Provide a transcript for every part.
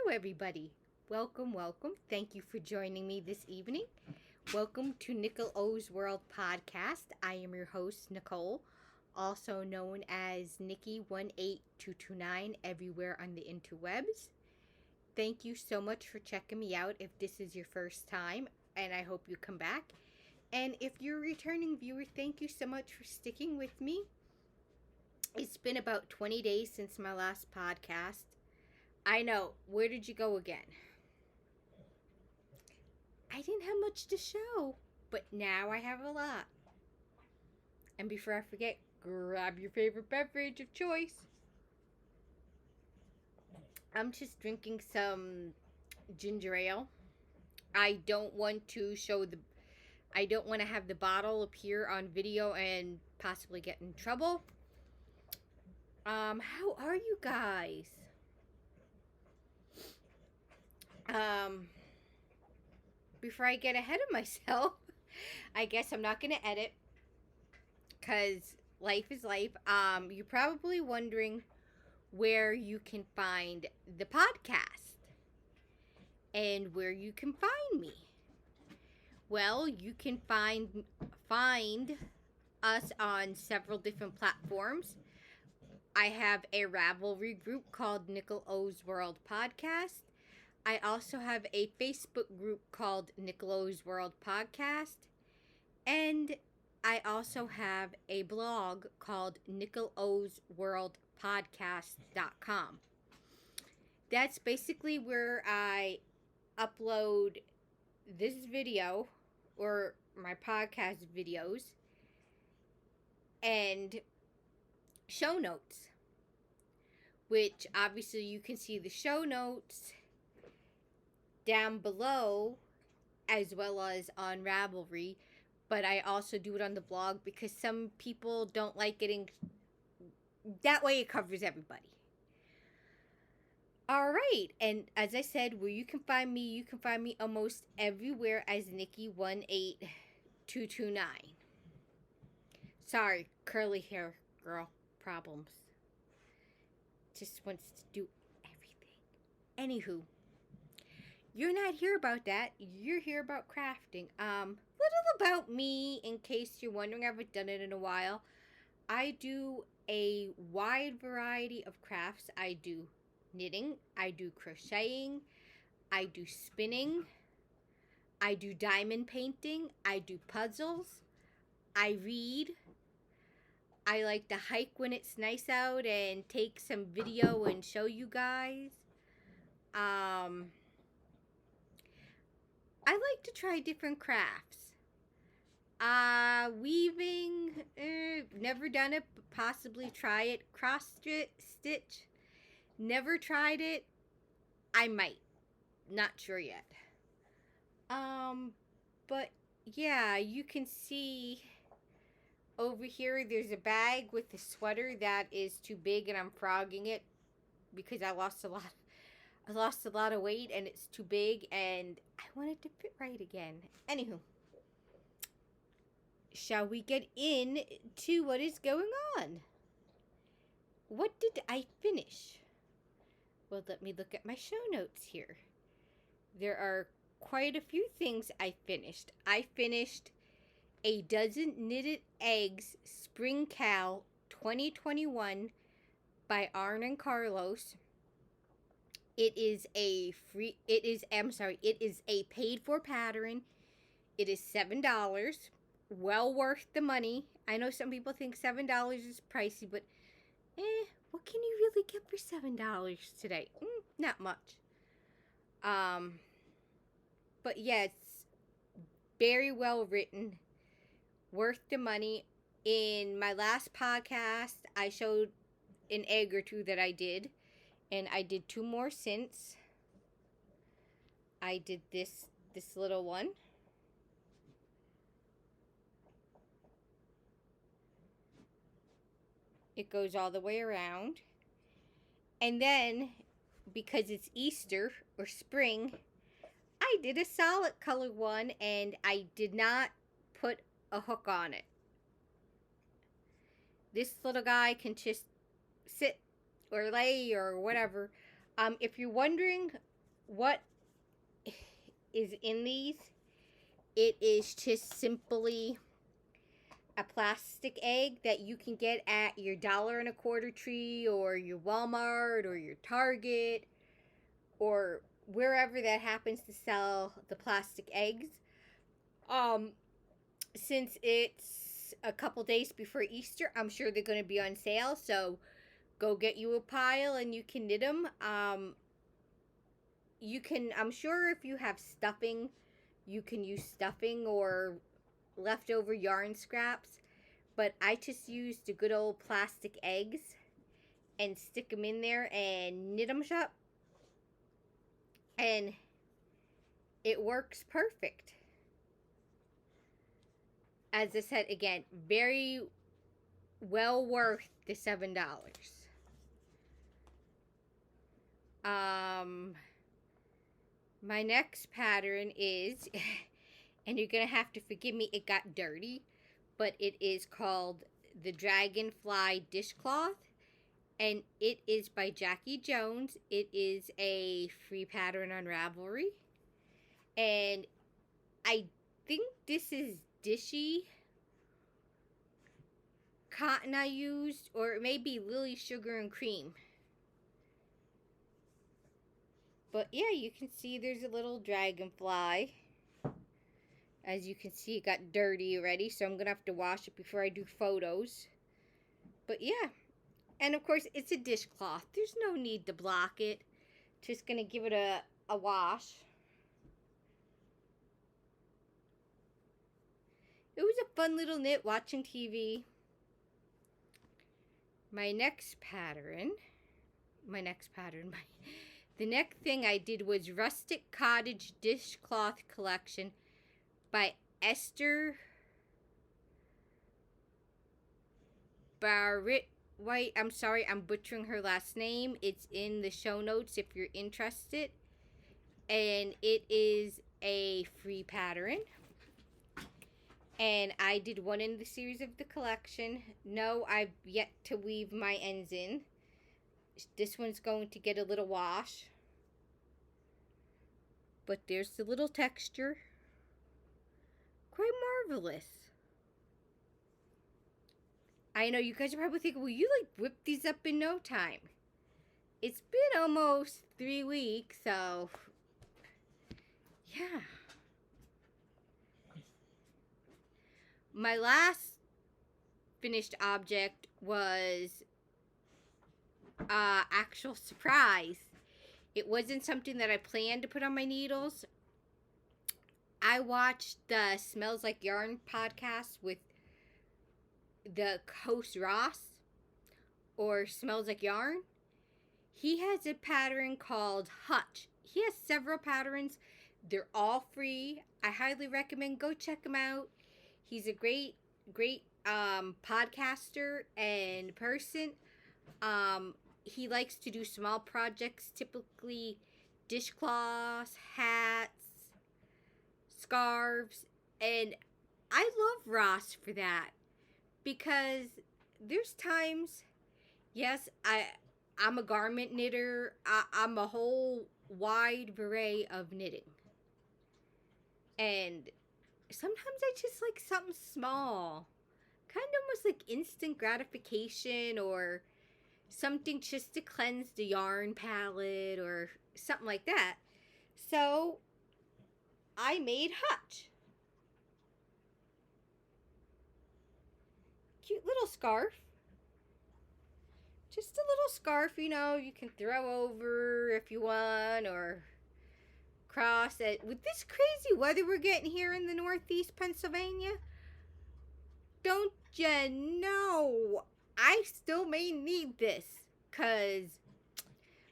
Hello, everybody. Welcome, welcome. Thank you for joining me this evening. Welcome to Nickelo's World Podcast. I am your host, Nicole, also known as Nikki18229 everywhere on the interwebs. Thank you so much for checking me out if this is your first time, and I hope you come back. And if you're a returning viewer, thank you so much for sticking with me. It's been about 20 days since my last podcast. I know. Where did you go again? I didn't have much to show, but now I have a lot. And before I forget, grab your favorite beverage of choice. I'm just drinking some ginger ale. I don't want to have the bottle appear on video and possibly get in trouble. How are you guys? Before I get ahead of myself, I guess I'm not going to edit because life is life. You're probably wondering where you can find the podcast and where you can find me. Well, you can find us on several different platforms. I have a Ravelry group called Nickelo's World Podcast. I also have a Facebook group called Nickelo's World Podcast. And I also have a blog called NickelosWorldPodcast.com. That's basically where I upload this video or my podcast videos and show notes, which obviously you can see the show notes down below as well as on Ravelry, but I also do it on the blog because some people don't like getting that way. It covers everybody. All right, and as I said, where you can find me almost everywhere as Nikki18229. Sorry, curly hair girl problems. Just wants to do everything. Anywho, you're not here about that. You're here about crafting. Little about me, in case you're wondering. I haven't done it in a while. I do a wide variety of crafts. I do knitting. I do crocheting. I do spinning. I do diamond painting. I do puzzles. I read. I like to hike when it's nice out and take some video and show you guys. I like to try different crafts. Weaving, never done it, but possibly try it. Cross stitch, never tried it. I might, not sure yet. But yeah, you can see over here there's a bag with a sweater that is too big and I'm frogging it because I lost a lot of weight and it's too big and I want it to fit right again. Anywho, shall we get into what is going on? What did I finish? Well, let me look at my show notes here. There are quite a few things I finished. I finished a dozen knitted eggs Spring Cal 2021 by Arne Carlos. It is a paid for pattern. It is $7. Well worth the money. I know some people think $7 is pricey, but what can you really get for $7 today? Not much. But yeah, it's very well written. Worth the money. In my last podcast, I showed an egg or two that I did. And I did two more since. I did this little one. It goes all the way around. And then, because it's Easter or spring, I did a solid color one and I did not put a hook on it. This little guy can just sit or lay or whatever. If you're wondering what is in these? It is just simply a plastic egg that you can get at your $1.25 tree or your Walmart or your Target or wherever that happens to sell the plastic eggs. Since it's a couple days before Easter, I'm sure they're going to be on sale, so go get you a pile and you can knit them. You can, I'm sure if you have stuffing, you can use stuffing or leftover yarn scraps, but I just used the good old plastic eggs and stick them in there and knit them shut, and it works perfect. As I said again, very well worth the $7. My next pattern is, and you're gonna have to forgive me, it got dirty, but it is called the Dragonfly Dishcloth, and it is by Jackie Jones. It is a free pattern on Ravelry, and I think this is dishy cotton I used, or it may be Lily Sugar and Cream. But yeah, you can see there's a little dragonfly. As you can see, it got dirty already, so I'm going to have to wash it before I do photos. But yeah, and of course, it's a dishcloth. There's no need to block it. Just going to give it a wash. It was a fun little knit watching TV. The next thing I did was Rustic Cottage Dishcloth Collection by Esther Braithwaite. I'm sorry, I'm butchering her last name. It's in the show notes if you're interested. And it is a free pattern. And I did one in the series of the collection. No, I've yet to weave my ends in. This one's going to get a little wash. But there's the little texture. Quite marvelous. I know you guys are probably thinking, well, you like whipped these up in no time. It's been almost 3 weeks, so yeah. My last finished object was actual surprise. It wasn't something that I planned to put on my needles. I watched the Smells Like Yarn podcast with the host Ross, or Smells Like Yarn. He has a pattern called Hutch. He has several patterns. They're all free. I highly recommend go check him out. He's a great podcaster and person. He likes to do small projects, typically dishcloths, hats, scarves, and I love Ross for that, because there's times, yes, I'm a garment knitter. I'm a whole wide array of knitting, and sometimes I just like something small, kind of almost like instant gratification, or something just to cleanse the yarn palette or something like that. So I made Hutch. Cute little scarf. Just a little scarf, you know, you can throw over if you want, or cross it. With this crazy weather we're getting here in the Northeast Pennsylvania, don't you know, I still may need this, because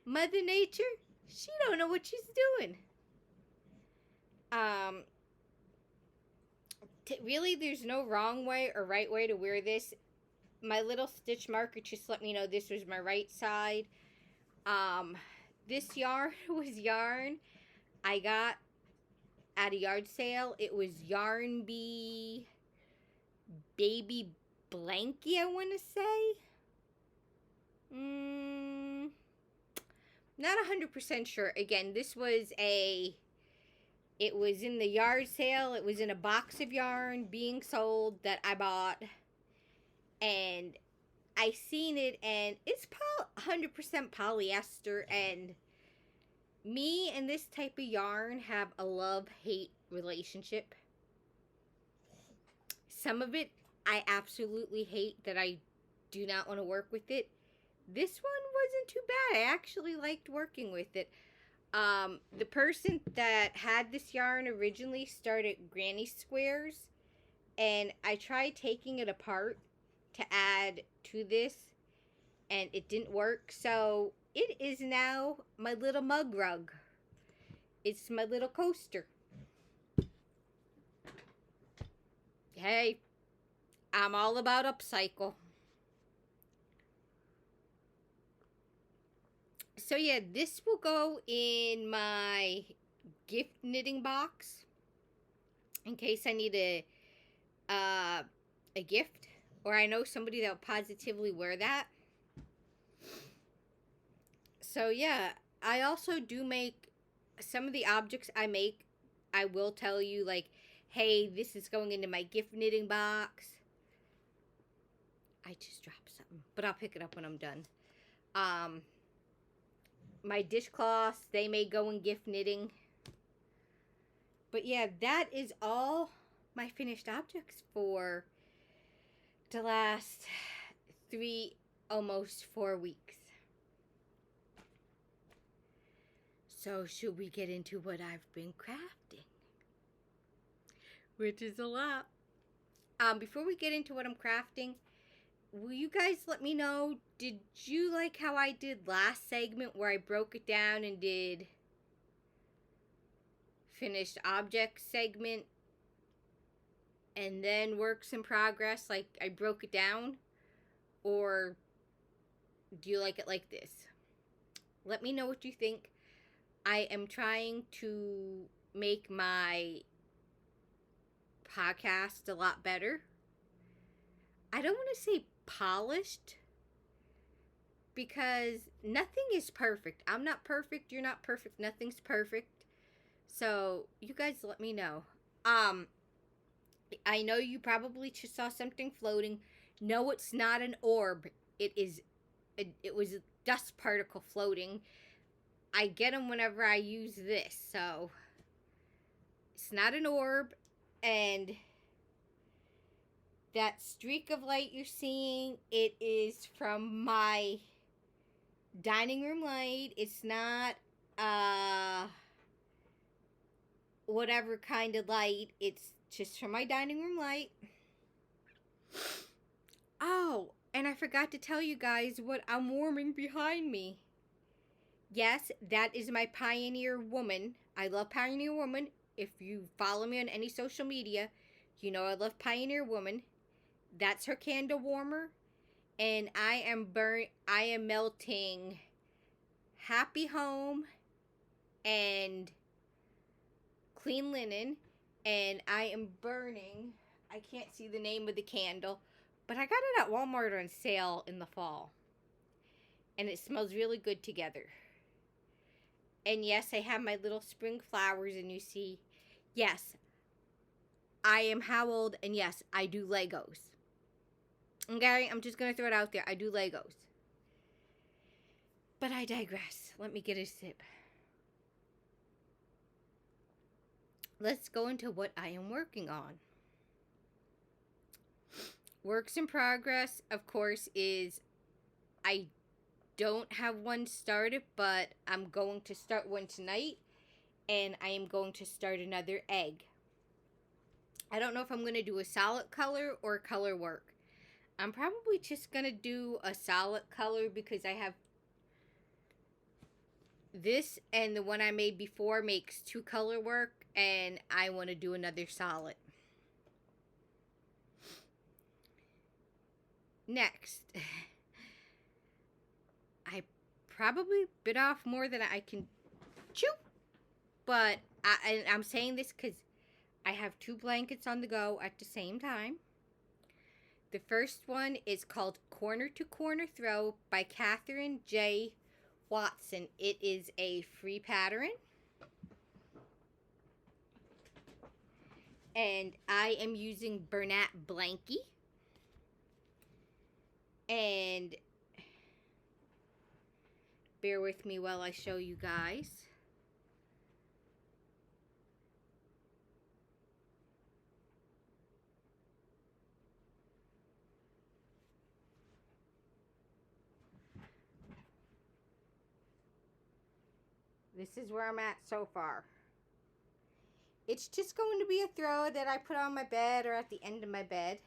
Mother Nature, she don't know what she's doing. Really, there's no wrong way or right way to wear this. My little stitch marker just let me know this was my right side. This yarn was yarn I got at a yard sale. It was Yarn Bee Baby Blankie, I want to say. Not 100% sure. Again, this was it was in the yard sale. It was in a box of yarn being sold that I bought. And I seen it, and it's 100% polyester. And me and this type of yarn have a love-hate relationship. Some of it I absolutely hate, that I do not want to work with it. This one wasn't too bad. I actually liked working with it. The person that had this yarn originally started granny squares, and I tried taking it apart to add to this, and it didn't work. So it is now my little mug rug. It's my little coaster. Hey, I'm all about upcycle. So yeah, this will go in my gift knitting box in case I need a gift, or I know somebody that will positively wear that. So yeah, I also do make some of the objects I make. I will tell you, like, hey, this is going into my gift knitting box. I just dropped something, but I'll pick it up when I'm done. My dishcloths, they may go in gift knitting. But yeah, that is all my finished objects for the last 3, almost 4 weeks. So should we get into what I've been crafting? Which is a lot. Before we get into what I'm crafting, will you guys let me know, did you like how I did last segment where I broke it down and did finished object segment and then works in progress, like I broke it down? Or do you like it like this? Let me know what you think. I am trying to make my podcast a lot better. I don't want to say polished, because nothing is perfect. I'm not perfect. You're not perfect. Nothing's perfect. So you guys let me know. I know you probably just saw something floating. No, it's not an orb. It was a dust particle floating. I get them whenever I use this. So it's not an orb. And that streak of light you're seeing, it is from my dining room light. It's not whatever kind of light. It's just from my dining room light. Oh, and I forgot to tell you guys what I'm warming behind me. Yes, that is my Pioneer Woman. I love Pioneer Woman. If you follow me on any social media, you know I love Pioneer Woman. That's her candle warmer. And I am melting Happy Home and Clean Linen. And I am burning, I can't see the name of the candle, but I got it at Walmart on sale in the fall. And it smells really good together. And yes, I have my little spring flowers, and you see, yes, I am how old, and yes, I do Legos. Okay, I'm just going to throw it out there. I do Legos. But I digress. Let me get a sip. Let's go into what I am working on. Works in progress, of course, is I don't have one started, but I'm going to start one tonight, and I am going to start another egg. I don't know if I'm going to do a solid color or color work. I'm probably just going to do a solid color because I have this, and the one I made before makes 2 color work, and I want to do another solid. Next, I probably bit off more than I can chew, but I'm saying this because I have 2 blankets on the go at the same time. The first one is called Corner to Corner Throw by Catherine J. Watson. It is a free pattern. And I am using Bernat Blankie. And bear with me while I show you guys. This is where I'm at so far. It's just going to be a throw that I put on my bed or at the end of my bed.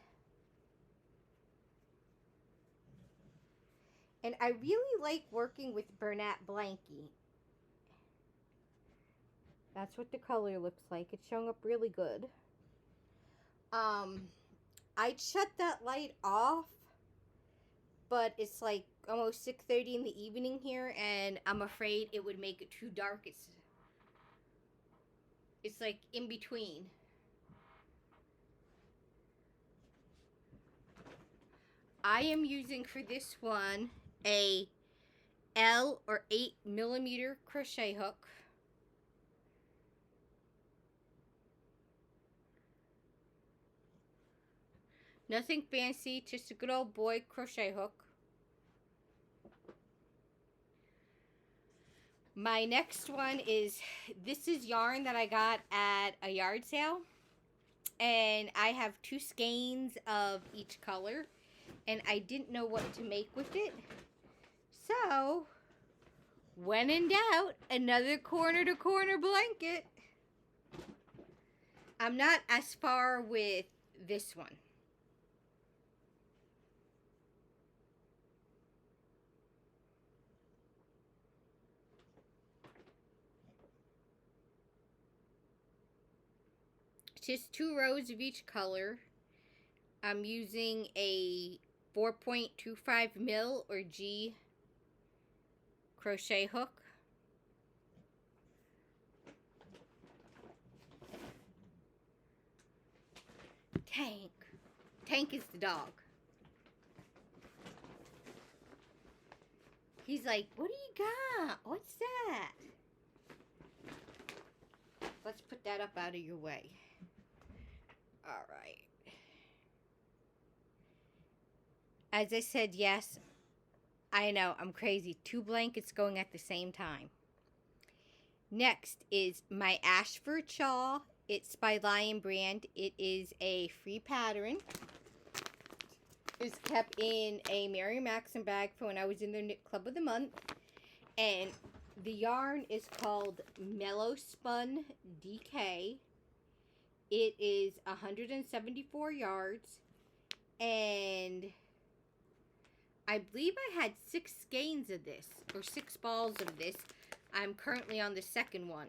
And I really like working with Bernat Blankie. That's what the color looks like. It's showing up really good. I'd shut that light off, but it's like almost 6:30 in the evening here, and I'm afraid it would make it too dark. It's like in between. I am using for this one a L or 8mm crochet hook. Nothing fancy, just a good old boy crochet hook. My next one is, this is yarn that I got at a yard sale. And I have 2 skeins of each color. And I didn't know what to make with it. So, when in doubt, another corner to corner blanket. I'm not as far with this one. Just 2 rows of each color. I'm using a 4.25 mil or G crochet hook. Tank is the dog. He's like, what do you got? What's that? Let's put that up out of your way. All right. As I said, yes, I know, I'm crazy. 2 blankets going at the same time. Next is my Ashford shawl. It's by Lion Brand. It is a free pattern. It's kept in a Mary Maxim bag for when I was in their knit club of the month. And the yarn is called Mellow Spun DK. It is 174 yards, and I believe I had 6 skeins of this, or 6 balls of this. I'm currently on the second one.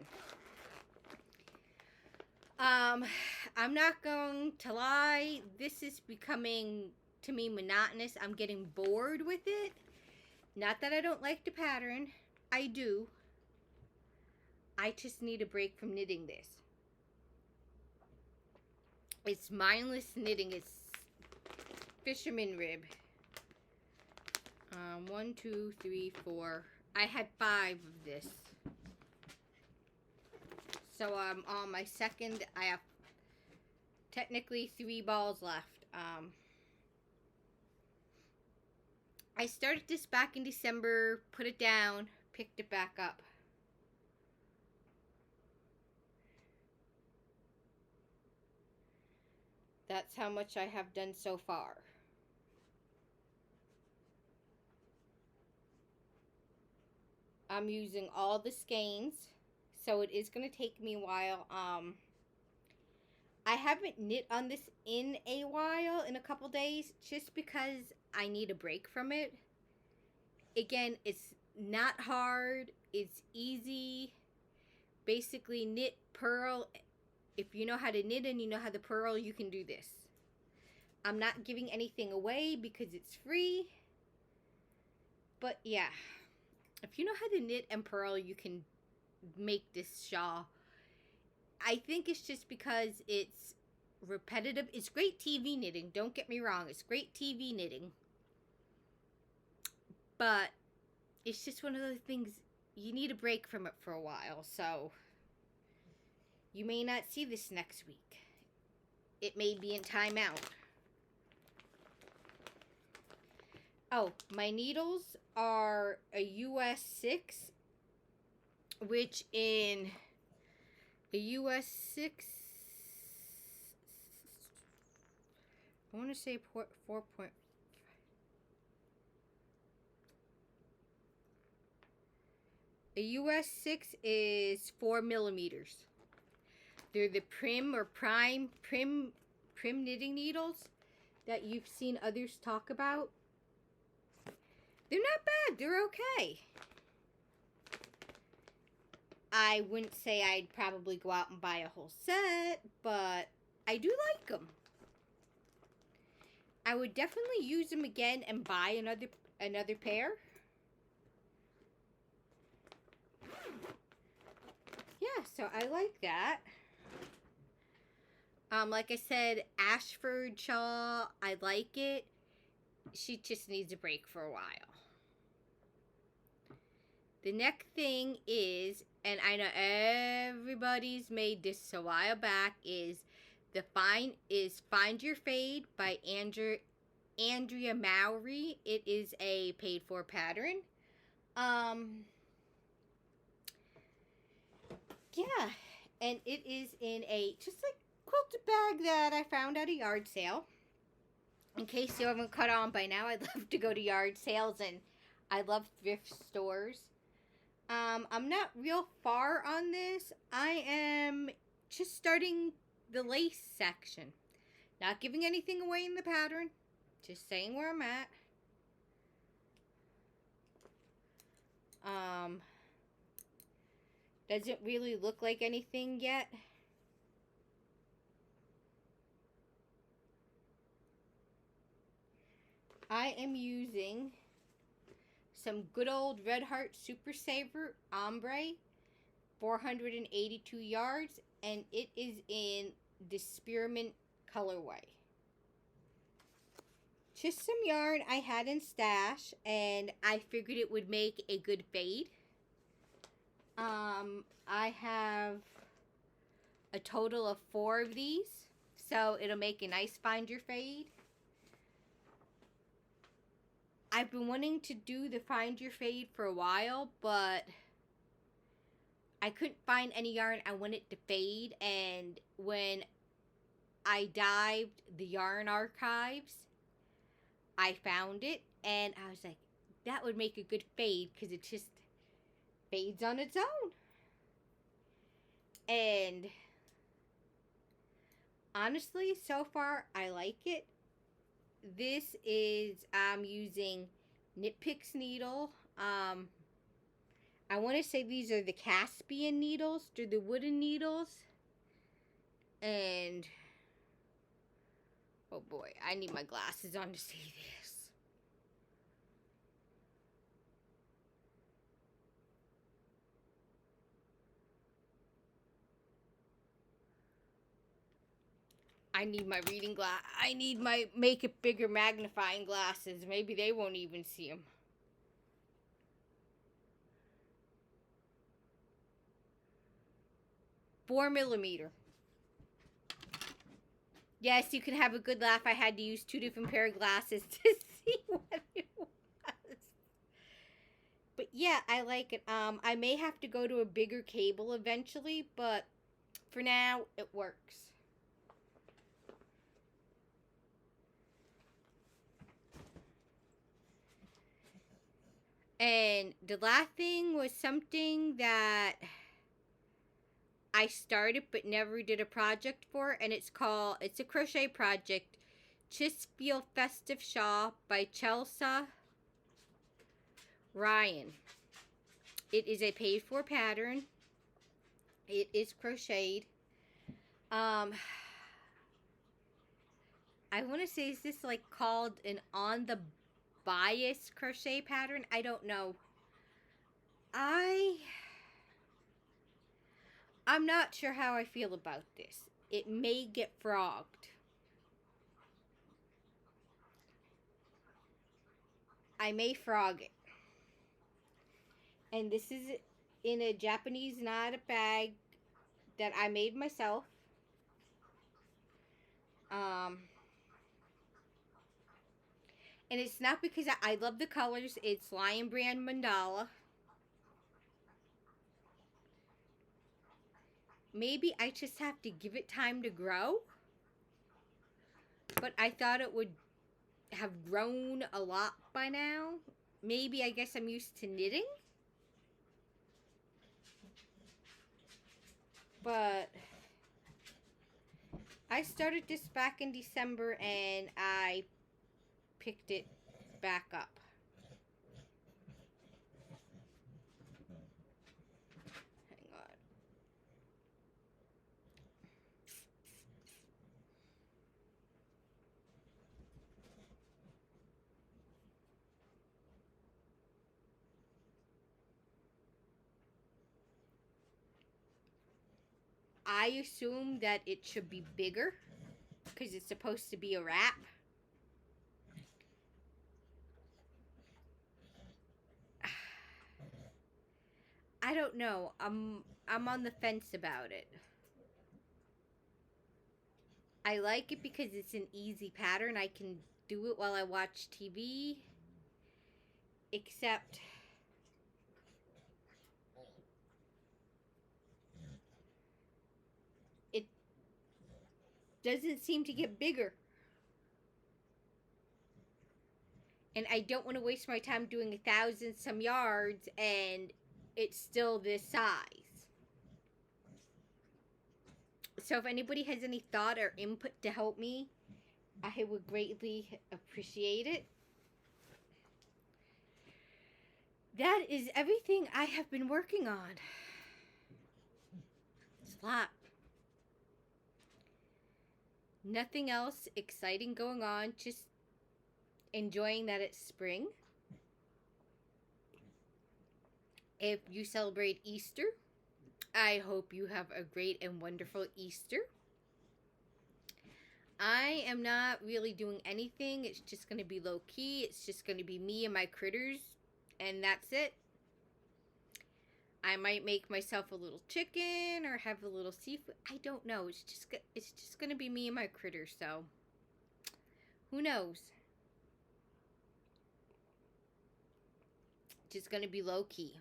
I'm not going to lie, this is becoming, to me, monotonous. I'm getting bored with it. Not that I don't like the pattern. I do. I just need a break from knitting this. It's mindless knitting. It's fisherman rib. 1, 2, 3, 4. I had 5 of this. So I'm on my second. I have technically 3 balls left. I started this back in December, put it down, picked it back up. That's how much I have done so far. I'm using all the skeins, so it is going to take me a while. I haven't knit on this in a while, in a couple days, just because I need a break from it. Again, it's not hard. It's easy. Basically, knit, purl. If you know how to knit and you know how to purl, you can do this. I'm not giving anything away because it's free. But yeah, if you know how to knit and purl, you can make this shawl. I think it's just because it's repetitive. It's great TV knitting. Don't get me wrong. It's great TV knitting. But it's just one of those things, you need a break from it for a while, so you may not see this next week. It may be in timeout. Oh, my needles are a US 6, which in a US 6, I want to say 4 point. A US 6 is 4 millimeters. They're the prim or prim knitting needles that you've seen others talk about. They're not bad. They're okay. I wouldn't say I'd probably go out and buy a whole set, but I do like them. I would definitely use them again and buy another pair. Yeah, so I like that. Like I said, Ashford shawl, I like it. She just needs a break for a while. The next thing is, and I know everybody's made this a while back, is Find Your Fade by Andrea Mowry. It is a paid for pattern. Yeah, and it is in a just like quilted bag that I found at a yard sale. In case you haven't caught on by now, I love to go to yard sales and I love thrift stores. I'm not real far on this. I am just starting the lace section. Not giving anything away in the pattern. Just saying where I'm at. Doesn't really look like anything yet. I am using some good old Red Heart Super Saver Ombre, 482 yards, and it is in the Spearmint colorway. Just some yarn I had in stash, and I figured it would make a good fade. I have a total of 4 of these, so it'll make a nice Find Your Fade. I've been wanting to do the Find Your Fade for a while, but I couldn't find any yarn I wanted to fade, and when I dived the yarn archives, I found it, and I was like, that would make a good fade, because it just fades on its own. And honestly, so far, I like it. This is, I'm using Knit Picks needle. I want to say these are the Caspian needles. They're the wooden needles. And, oh boy, I need my glasses on to see this. I need my reading glass. I need my Make It Bigger magnifying glasses. Maybe they won't even see them. Four millimeter. Yes, you can have a good laugh. I had to use 2 different pair of glasses to see what it was. But yeah, I like it. I may have to go to a bigger cable eventually, but for now, it works. And the last thing was something that I started but never did a project for, and it's a crochet project, Just Feel Festive Shawl by Caleisha Ryan. It is a paid for pattern. It is crocheted. I want to say, is this like called an on the bias crochet pattern? I don't know. I'm not sure how I feel about this. It may get frogged. I may frog it. And this is in a Japanese knot bag that I made myself. And it's not because I love the colors. It's Lion Brand Mandala. Maybe I just have to give it time to grow. But I thought it would have grown a lot by now. Maybe I guess I'm used to knitting. But I started this back in December and I picked it back up. Hang on. I assume that it should be bigger because it's supposed to be a wrap. I don't know. I'm on the fence about it. I like it because it's an easy pattern. I can do it while I watch TV. Except it doesn't seem to get bigger. And I don't want to waste my time doing 1,000 some yards and it's still this size. So if anybody has any thought or input to help me, I would greatly appreciate it. That is everything I have been working on. It's a lot. Nothing else exciting going on. Just enjoying that it's spring. If you celebrate Easter, I hope you have a great and wonderful Easter. I am not really doing anything. It's just going to be low key. It's just going to be me and my critters. And that's it. I might make myself a little chicken or have a little seafood. I don't know. It's just going to be me and my critters. So, who knows? Just going to be low key.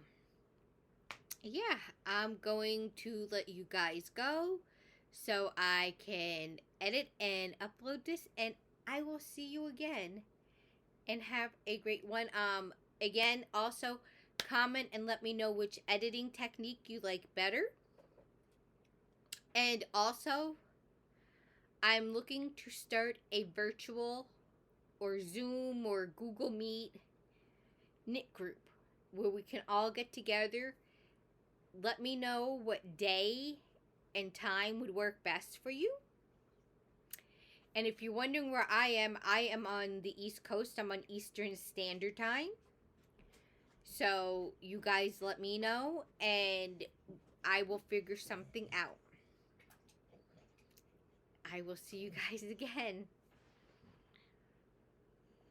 Yeah, I'm going to let you guys go so I can edit and upload this, and I will see you again and have a great one. Again, also comment and let me know which editing technique you like better. And also, I'm looking to start a virtual or Zoom or Google Meet knit group where we can all get together. Let me know what day and time would work best for you. And if you're wondering where I am on the East Coast. I'm on Eastern Standard Time. So you guys let me know and I will figure something out. I will see you guys again.